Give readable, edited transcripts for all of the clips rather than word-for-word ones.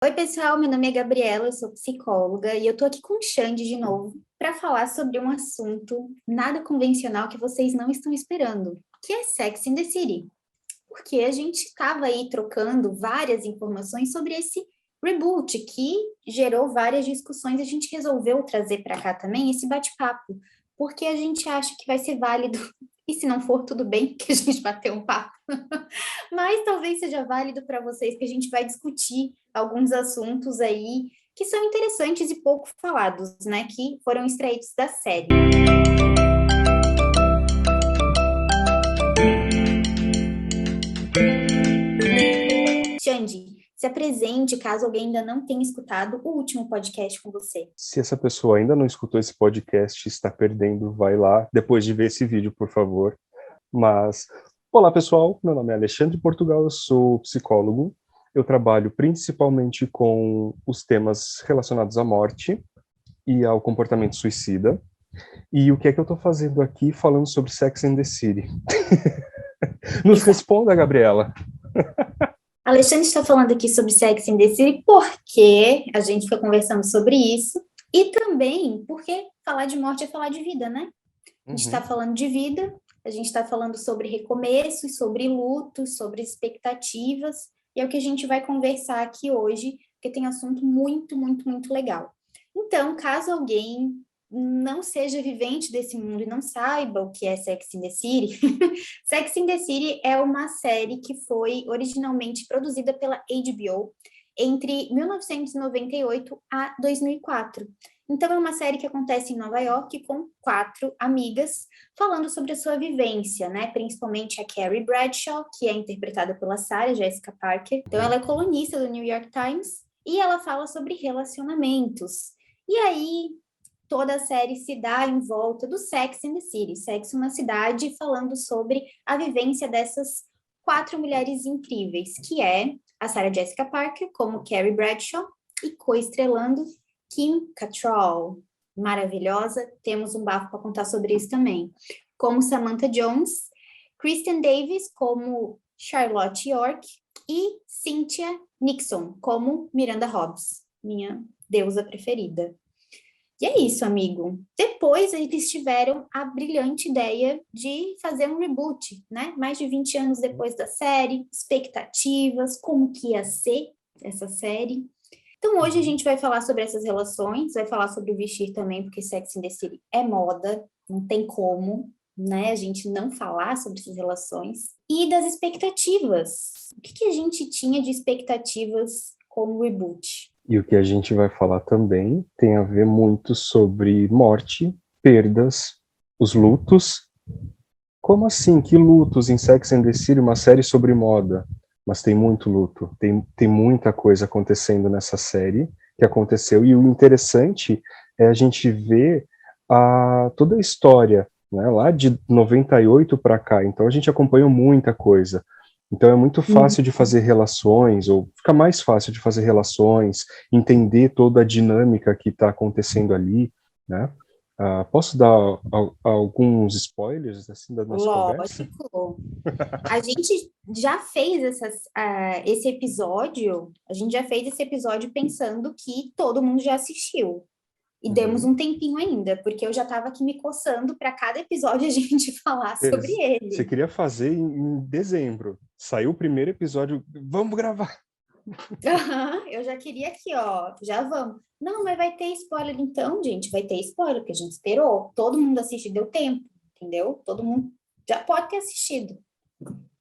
Oi, pessoal, meu nome é Gabriela, eu sou psicóloga e eu tô aqui com o Xande de novo para falar sobre um assunto nada convencional que vocês não estão esperando, que é Sex and the City. Porque a gente estava aí trocando várias informações sobre esse reboot que gerou várias discussões e a gente resolveu trazer para cá também esse bate-papo, porque a gente acha que vai ser válido, e se não for, tudo bem, que a gente bater um papo. Mas talvez seja válido para vocês que a gente vai discutir alguns assuntos aí que são interessantes e pouco falados, né? Que foram extraídos da série. Xande, se apresente caso alguém ainda não tenha escutado o último podcast com você. Se essa pessoa ainda não escutou esse podcast, está perdendo, vai lá depois de ver esse vídeo, por favor. Mas, olá pessoal, meu nome é Alexandre Portugal, eu sou psicólogo. Eu trabalho principalmente com os temas relacionados à morte e ao comportamento suicida. E o que é que eu estou fazendo aqui falando sobre Sex and the City? Nos responda, Gabriela. Alexandre está falando aqui sobre Sex and the City porque a gente foi conversando sobre isso e também porque falar de morte é falar de vida, né? A gente está falando de vida, a gente está falando sobre recomeços, sobre lutos, sobre expectativas, e é o que a gente vai conversar aqui hoje, porque tem assunto muito, muito, muito legal. Então, caso alguém não seja vivente desse mundo e não saiba o que é Sex and the City, Sex and the City é uma série que foi originalmente produzida pela HBO entre 1998 a 2004. Então, é uma série que acontece em Nova York com 4 amigas falando sobre a sua vivência, né? Principalmente a Carrie Bradshaw, que é interpretada pela Sarah Jessica Parker. Então, ela é colunista do New York Times e ela fala sobre relacionamentos. E aí, toda a série se dá em volta do Sex and the City. Sex, uma cidade, falando sobre a vivência dessas 4 mulheres incríveis, que é a Sarah Jessica Parker, como Carrie Bradshaw, e co-estrelando Kim Cattrall, maravilhosa. Temos um bafo para contar sobre isso também. Como Samantha Jones, Kristen Davis, como Charlotte York, e Cynthia Nixon, como Miranda Hobbs, minha deusa preferida. E é isso, amigo. Depois eles tiveram a brilhante ideia de fazer um reboot, né? Mais de 20 anos depois da série, expectativas, como que ia ser essa série. Então, hoje a gente vai falar sobre essas relações, vai falar sobre o vestir também, porque Sex and the City é moda, não tem como, né, a gente não falar sobre essas relações. E das expectativas. O que a gente tinha de expectativas com o reboot? E o que a gente vai falar também tem a ver muito sobre morte, perdas, os lutos. Como assim? Que lutos em Sex and the City, uma série sobre moda? Mas tem muito luto, tem muita coisa acontecendo nessa série que aconteceu. E o interessante é a gente ver toda a história, né, lá de 98 para cá. Então a gente acompanhou muita coisa. Então é muito fácil de fazer relações, ou fica mais fácil de fazer relações, entender toda a dinâmica que está acontecendo ali, né? Posso dar alguns spoilers assim da nossa conversa? Lógico. A gente já fez esse episódio, a gente já fez esse episódio pensando que todo mundo já assistiu. E demos um tempinho ainda, porque eu já estava aqui me coçando para cada episódio a gente falar sobre ele. Você queria fazer em dezembro. Saiu o primeiro episódio, vamos gravar. Eu já queria aqui, ó, já vamos. Não, mas vai ter spoiler então, gente, vai ter spoiler, porque a gente esperou. Todo mundo assiste, deu tempo, entendeu? Todo mundo já pode ter assistido.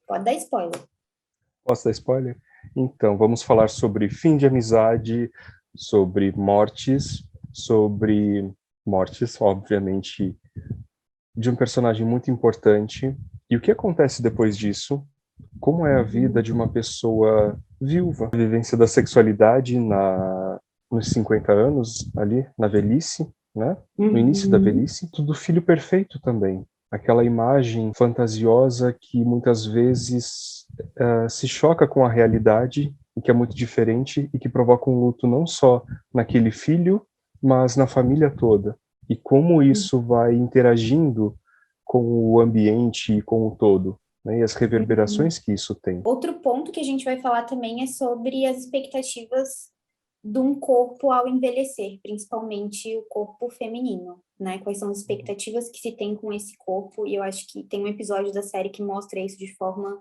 Pode dar spoiler. Posso dar spoiler? Então, vamos falar sobre fim de amizade, sobre mortes, obviamente, de um personagem muito importante. E o que acontece depois disso? Como é a vida de uma pessoa viúva? A vivência da sexualidade nos 50 anos, ali, na velhice, né? No início da velhice. Tudo filho perfeito também. Aquela imagem fantasiosa que muitas vezes se choca com a realidade e que é muito diferente e que provoca um luto não só naquele filho, mas na família toda. E como isso vai interagindo com o ambiente e com o todo, né, e as reverberações que isso tem. Outro ponto que a gente vai falar também é sobre as expectativas de um corpo ao envelhecer, principalmente o corpo feminino, né? Quais são as expectativas que se tem com esse corpo, e eu acho que tem um episódio da série que mostra isso de forma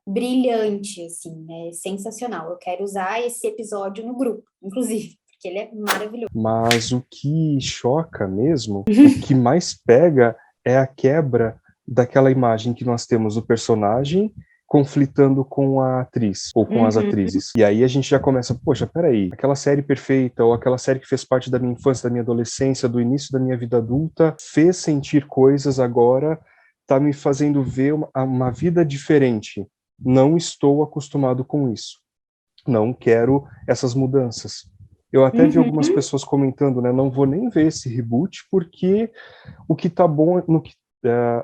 brilhante, assim, é sensacional. Eu quero usar esse episódio no grupo, inclusive, porque ele é maravilhoso. Mas o que choca mesmo, o que mais pega é a quebra daquela imagem que nós temos do personagem conflitando com a atriz, ou com as atrizes. E aí a gente já começa, poxa, peraí, aquela série perfeita, ou aquela série que fez parte da minha infância, da minha adolescência, do início da minha vida adulta, fez sentir coisas agora, tá me fazendo ver uma vida diferente. Não estou acostumado com isso. Não quero essas mudanças. Eu até vi algumas pessoas comentando, né, não vou nem ver esse reboot, porque o que tá bom,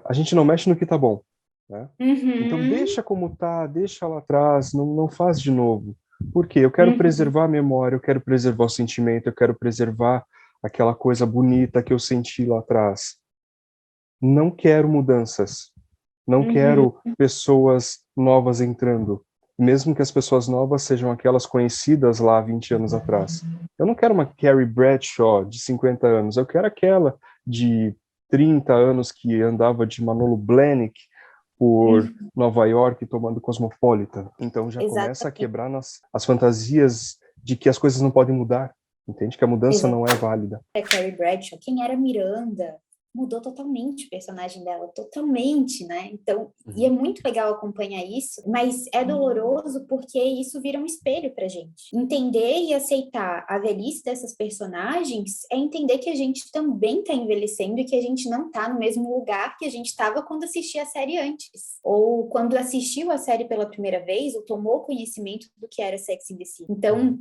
a gente não mexe no que tá bom. Né? Então deixa como tá, deixa lá atrás, não faz de novo. Por quê? Eu quero preservar a memória, eu quero preservar o sentimento, eu quero preservar aquela coisa bonita que eu senti lá atrás. Não quero mudanças. Não quero pessoas novas entrando. Mesmo que as pessoas novas sejam aquelas conhecidas lá 20 anos atrás. Eu não quero uma Carrie Bradshaw de 50 anos. Eu quero aquela de 30 anos que andava de Manolo Blahnik por Nova York tomando Cosmopolitan. Então já começa a quebrar as fantasias de que as coisas não podem mudar. Entende? Que a mudança não é válida. Carrie Bradshaw, quem era Miranda? Mudou totalmente o personagem dela, totalmente, né? Então, e é muito legal acompanhar isso, mas é doloroso porque isso vira um espelho pra gente. Entender e aceitar a velhice dessas personagens é entender que a gente também tá envelhecendo e que a gente não tá no mesmo lugar que a gente estava quando assistia a série antes. Ou quando assistiu a série pela primeira vez, ou tomou conhecimento do que era Sex and the City. Então,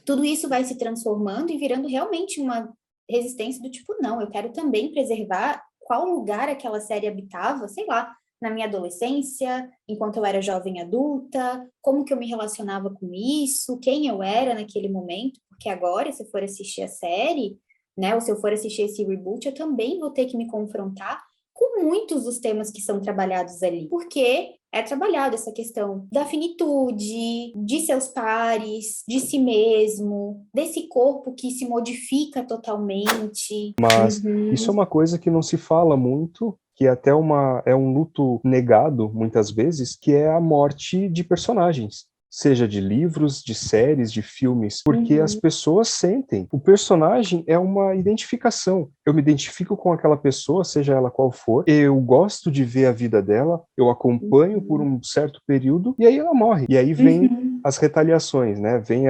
tudo isso vai se transformando e virando realmente uma resistência do tipo, não, eu quero também preservar qual lugar aquela série habitava, sei lá, na minha adolescência, enquanto eu era jovem adulta, como que eu me relacionava com isso, quem eu era naquele momento, porque agora, se eu for assistir a série, né, ou se eu for assistir esse reboot, eu também vou ter que me confrontar com muitos dos temas que são trabalhados ali, porque é trabalhado essa questão da finitude, de seus pares, de si mesmo, desse corpo que se modifica totalmente. Mas isso é uma coisa que não se fala muito, que é até é um luto negado, muitas vezes, que é a morte de personagens. Seja de livros, de séries, de filmes, porque as pessoas sentem. O personagem é uma identificação. Eu me identifico com aquela pessoa, seja ela qual for, eu gosto de ver a vida dela, eu acompanho por um certo período, e aí ela morre. E aí vem as retaliações, né? Vem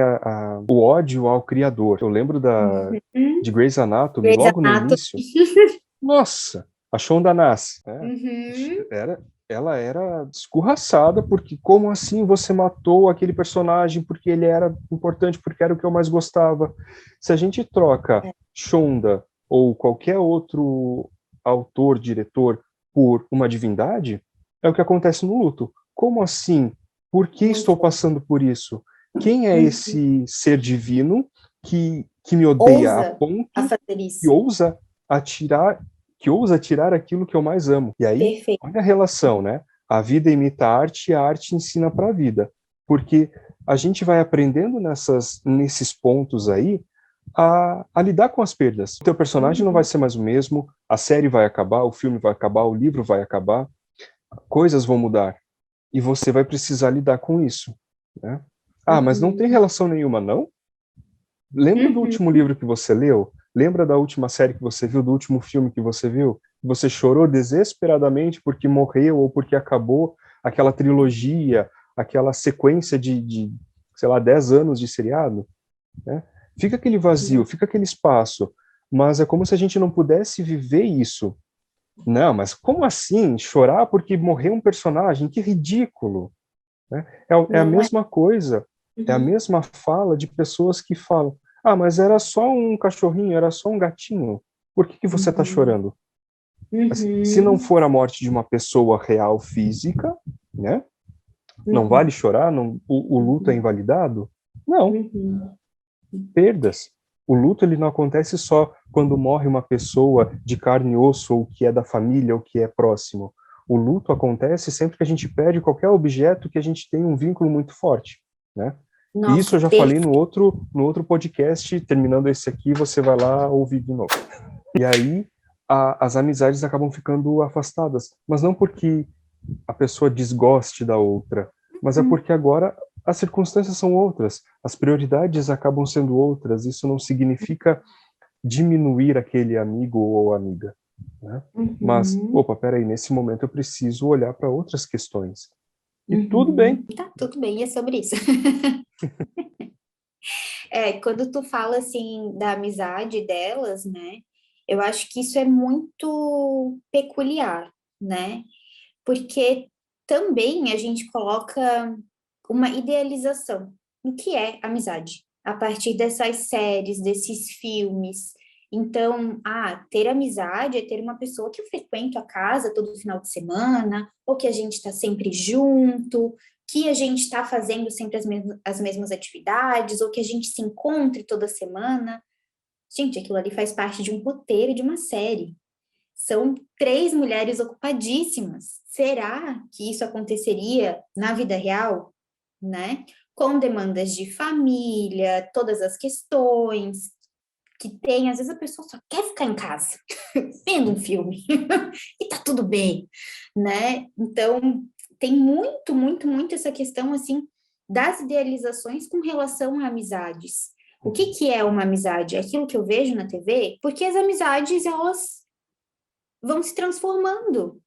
o ódio ao criador. Eu lembro de Grey's Anatomy, logo no início. Nossa, a Shonda Rhimes, né? Ela era escorraçada, porque como assim você matou aquele personagem porque ele era importante, porque era o que eu mais gostava? Se a gente troca Shonda ou qualquer outro autor, diretor, por uma divindade, é o que acontece no luto. Como assim? Por que estou passando por isso? Quem é esse ser divino que me odeia a ponto que ousa tirar aquilo que eu mais amo? E aí, olha a relação, né? A vida imita a arte e a arte ensina para a vida. Porque a gente vai aprendendo nesses pontos aí a lidar com as perdas. O teu personagem não vai ser mais o mesmo, a série vai acabar, o filme vai acabar, o livro vai acabar, coisas vão mudar. E você vai precisar lidar com isso, né? Ah, mas não tem relação nenhuma, não? Lembra do último livro que você leu? Lembra da última série que você viu, do último filme que você viu? Você chorou desesperadamente porque morreu ou porque acabou aquela trilogia, aquela sequência sei lá, 10 anos de seriado, né? Fica aquele vazio, fica aquele espaço, mas é como se a gente não pudesse viver isso. Não, mas como assim? Chorar porque morreu um personagem? Que ridículo! Né? É a mesma coisa, é a mesma fala de pessoas que falam: ah, mas era só um cachorrinho, era só um gatinho, por que você está chorando? Se não for a morte de uma pessoa real física, né? Não vale chorar? Não, o luto é invalidado? Não. Perdas. O luto ele não acontece só quando morre uma pessoa de carne e osso, ou que é da família, ou que é próximo. O luto acontece sempre que a gente perde qualquer objeto que a gente tem um vínculo muito forte, né? Isso Nossa, eu já falei no outro podcast, terminando esse aqui, você vai lá ouvir de novo. E aí, as amizades acabam ficando afastadas, mas não porque a pessoa desgoste da outra, mas é Hum, porque agora as circunstâncias são outras, as prioridades acabam sendo outras, isso não significa diminuir aquele amigo ou amiga, né? Mas, uhum, opa, peraí, nesse momento eu preciso olhar para outras questões. E tudo bem. Tá, tudo bem, é sobre isso. Quando tu fala assim da amizade delas, né? Eu acho que isso é muito peculiar, né? Porque também a gente coloca uma idealização no que é amizade, a partir dessas séries, desses filmes. Então, ter amizade é ter uma pessoa que eu frequento a casa todo final de semana, ou que a gente está sempre junto, que a gente está fazendo sempre as mesmas atividades, ou que a gente se encontre toda semana. Gente, aquilo ali faz parte de um roteiro de uma série. São três mulheres ocupadíssimas. Será que isso aconteceria na vida real, né? Com demandas de família, todas as questões que tem. Às vezes a pessoa só quer ficar em casa, vendo um filme, e tá tudo bem, né? Então, tem muito, muito, muito essa questão, assim, das idealizações com relação a amizades. O que que é uma amizade? É aquilo que eu vejo na TV? Porque as amizades, elas vão se transformando.